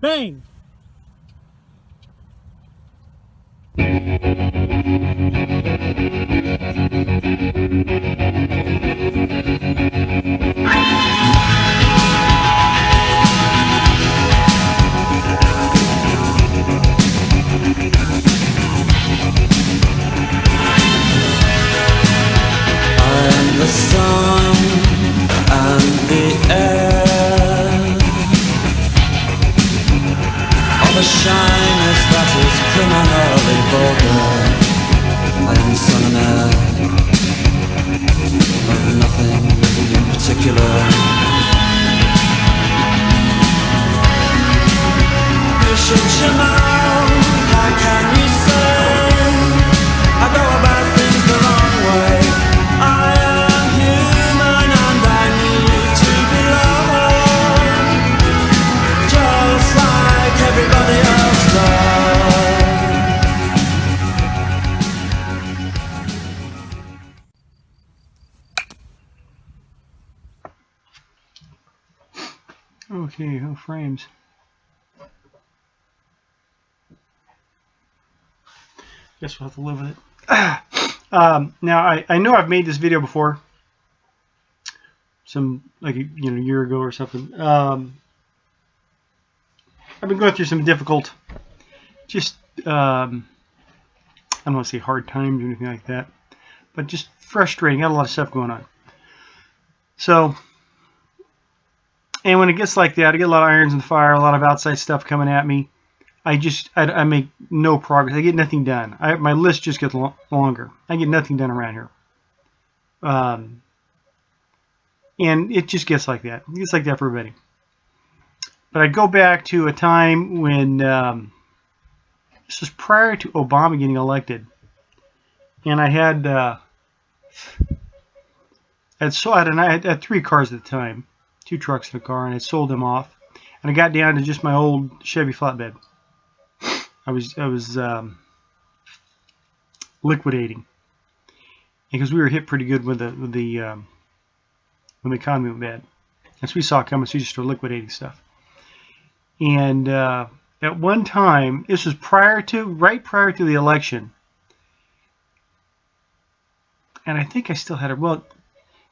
Bang! I'm the sun and the air of a shyness that is criminally vulgar. I'm sun and air of nothing in particular. You shut your mouth, how can you say I go about things the wrong way? I am human and I need to be loved, just like everybody else does. Okay, no frames. Guess we'll have to live with it. Now I know I've made this video before, like a year ago or something. I've been going through some difficult, I don't want to say hard times or anything like that, but just frustrating. I had a lot of stuff going on. So, and when it gets like that, I get a lot of irons in the fire, a lot of outside stuff coming at me. I make no progress. I get nothing done. My list just gets longer. I get nothing done around here. And it just gets like that. It gets like that for everybody. But I go back to a time when this was prior to Obama getting elected, and I had I had 3 cars at the time, 2 trucks and a car, and I sold them off, and I got down to just my old Chevy flatbed. I was liquidating because we were hit pretty good when the economy went bad, and so we saw it coming, so we just started liquidating stuff. And at one time, this was right prior to the election, and I think I still had it. Well,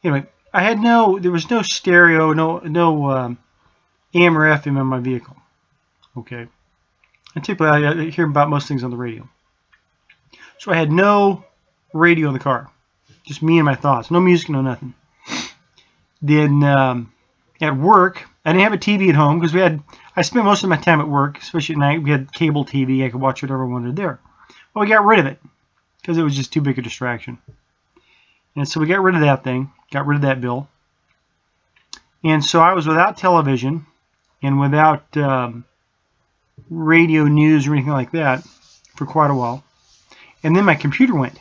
anyway, there was no stereo, no AM or FM in my vehicle. Okay, and typically I hear about most things on the radio. So I had no radio in the car, just me and my thoughts, no music, no nothing. Then at work, I didn't have a TV at home because I spent most of my time at work, especially at night. We had cable TV. I could watch whatever I wanted there. Well, we got rid of it because it was just too big a distraction. And so we got rid of that thing, got rid of that bill. And so I was without television and without radio news or anything like that for quite a while. And then my computer went,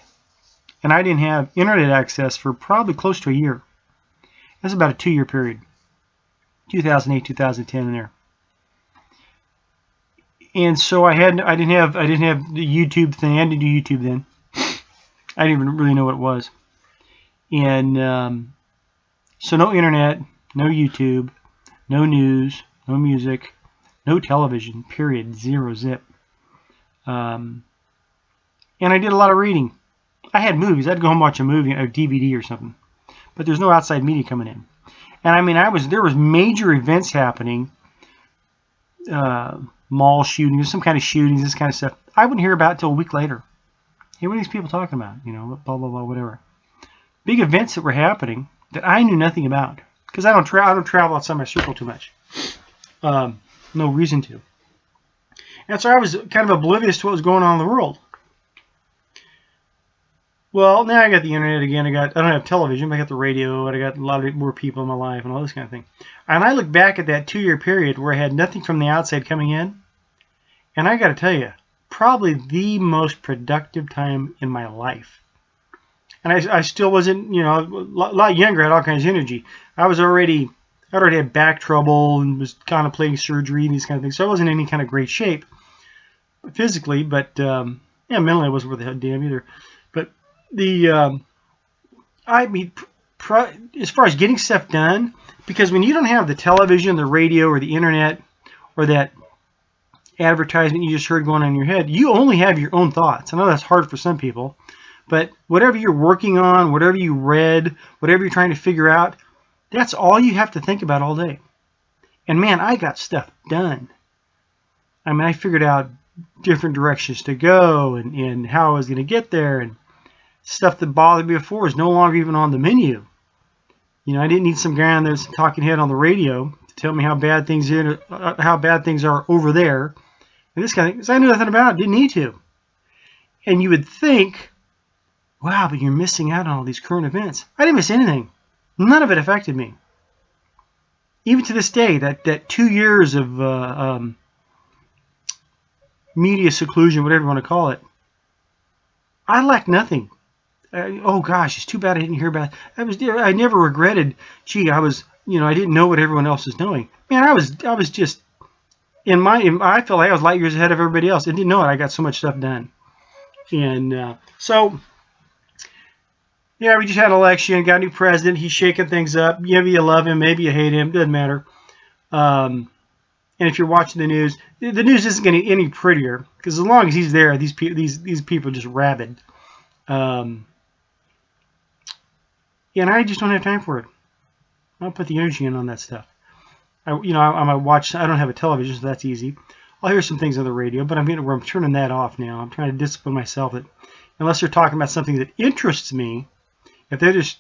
and I didn't have internet access for probably close to a year. That's about a 2-year period, 2008, 2010, in there. And so I didn't have the YouTube thing. I didn't do YouTube then. I didn't even really know what it was. And so no internet, no YouTube, no news, no music, no television. Period. 0 zip. And I did a lot of reading. I had movies. I'd go home and watch a movie, a DVD or something. But there's no outside media coming in. And I mean, there was major events happening, mall shootings, some kind of shootings, this kind of stuff. I wouldn't hear about it until a week later. Hey, what are these people talking about? Blah, blah, blah, whatever. Big events that were happening that I knew nothing about because I don't travel outside my circle too much. No reason to. And so I was kind of oblivious to what was going on in the world. Well, now I got the internet again. I don't have television, but I got the radio, and I got a lot of more people in my life and all this kind of thing. And I look back at that 2-year period where I had nothing from the outside coming in, and I got to tell you, probably the most productive time in my life. And I still wasn't, a lot younger, had all kinds of energy. I already had back trouble and was contemplating surgery and these kind of things. So I wasn't in any kind of great shape physically, but mentally I wasn't worth a damn either. But as far as getting stuff done, because when you don't have the television, the radio, or the internet, or that advertisement you just heard going on in your head. You only have your own thoughts. I know that's hard for some people, but whatever you're working on, whatever you read, whatever you're trying to figure out, that's all you have to think about all day. And man, I got stuff done. I mean, I figured out different directions to go and how I was going to get there, and stuff that bothered me before is no longer even on the menu. You know, I didn't need some guy on there talking head on the radio to tell me how bad things are over there. And this kind of thing, because I knew nothing about it, didn't need to. And you would think, wow, but you're missing out on all these current events. I didn't miss anything. None of it affected me. Even to this day, that 2 years of media seclusion, whatever you want to call it, I lacked nothing. Oh gosh, it's too bad I didn't hear about it. I never regretted, gee, I didn't know what everyone else was knowing. Man, I was just, I felt like I was light years ahead of everybody else. I didn't know it. I got so much stuff done. And so, yeah, we just had an election, got a new president. He's shaking things up. Maybe you love him, maybe you hate him, doesn't matter. And if you're watching the news isn't going to get any prettier, because as long as he's there, these people are just rabid. And I just don't have time for it. I don't put the energy in on that stuff. I might watch. I don't have a television, so that's easy. I'll hear some things on the radio, but I'm turning that off now. I'm trying to discipline myself that unless they're talking about something that interests me, if they're just,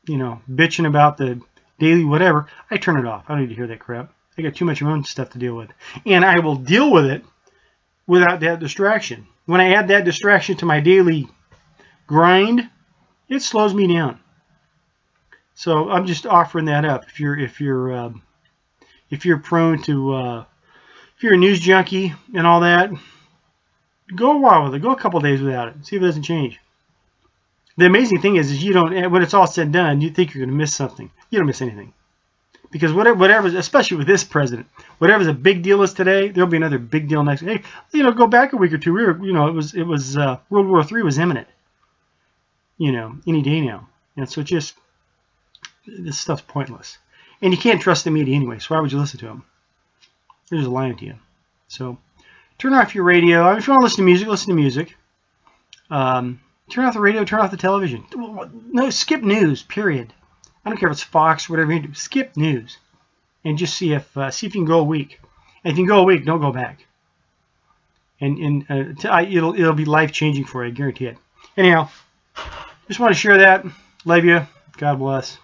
bitching about the daily whatever, I turn it off. I don't need to hear that crap. I got too much of my own stuff to deal with. And I will deal with it without that distraction. When I add that distraction to my daily grind, it slows me down. So I'm just offering that up. If you're prone to, if you're a news junkie and all that, go a while with it. Go a couple days without it. See if it doesn't change. The amazing thing is you don't, when it's all said and done, you think you're going to miss something. You don't miss anything. Because whatever, especially with this president, whatever's a big deal is today, there'll be another big deal next. Hey, go back a week or two. It was World War III was imminent. Any day now. And so this stuff's pointless. And you can't trust the media anyway, so why would you listen to them? They're just lying to you. So turn off your radio. If you want to listen to music, listen to music. Turn off the radio, turn off the television. No, skip news, period. I don't care if it's Fox or whatever you do. Skip news. And just see if you can go a week. And if you can go a week, don't go back. And it'll be life-changing for you, I guarantee it. Anyhow, just want to share that. Love you. God bless.